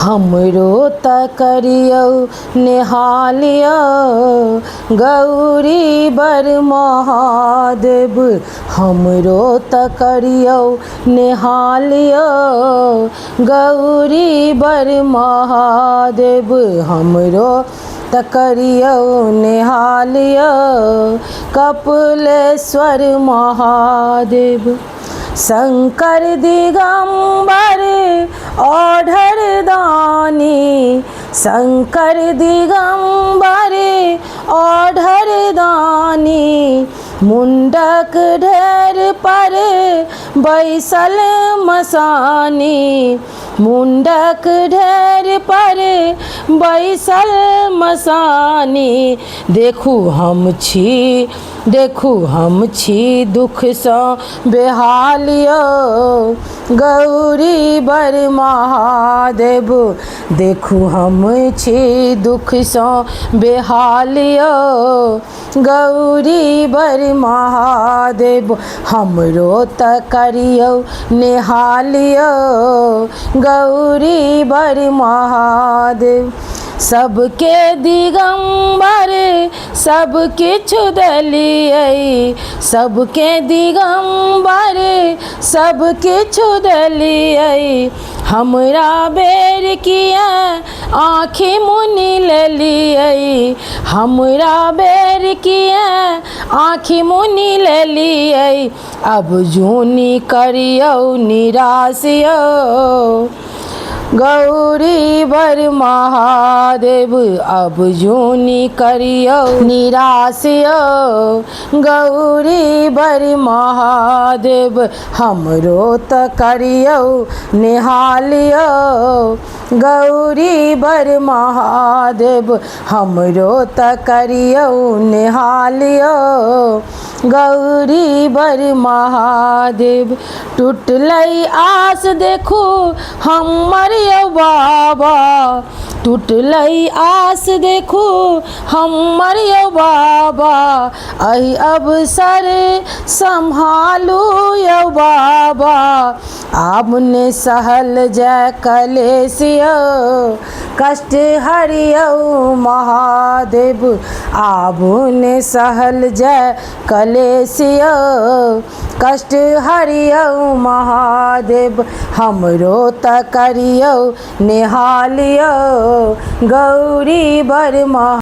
हमरो त करियौ नेहालिया गौरी बर महादेव। हमरो त करियौ नेहालिया गौरी बर महादेव। हमरो त करियौ नेहालिया कपिलेश्वर महादेव। शंकर दिगंबर ओढ़र दानी, शंकर दिगंबर ओढ़र दानी। मुंडक ढेर पर बैसल मसानी, मुंडक ढेर पर बैसल मसानी। देखू हम छी दुख सँ बेहालिया गौरी बर महादेव। देखू हम छी दुख सँ बेहालिया गौरी बर महादेव। हमरो त करियौ नेहालिया गौरी बर महादेव। सबके दिगंबर सब किछु देलियै, सबके दिगंबर सब किछु देलियै। हमरा बेर किया आँखि मुनि लेलियै, हमरा बेर किया आँखि मुनि लेलियै। अब जूनी करियौ निराशिया गौरी बर महादेव। अब जूनी करियौ निराशिया गौरी बर महादेव। हमरो त करियौ नेहालिया गौरी बर महादेव। हमरो त करियौ नेहालिया गौरी बर महादेव। टूटलै आस देखू हमर यौ बाबा, टूटलै आस देखू हमर यौ बाबा। एहि अवसर सम्हालू यौ बाबा। आब ने सहल जाय कलेशिया कष्ट हरियौ महादेव। आब ने सहल जाय कलेशिया कष्ट हरियौ महादेव। हमरो त करियौ नेहालिया गौरी बर महादेव।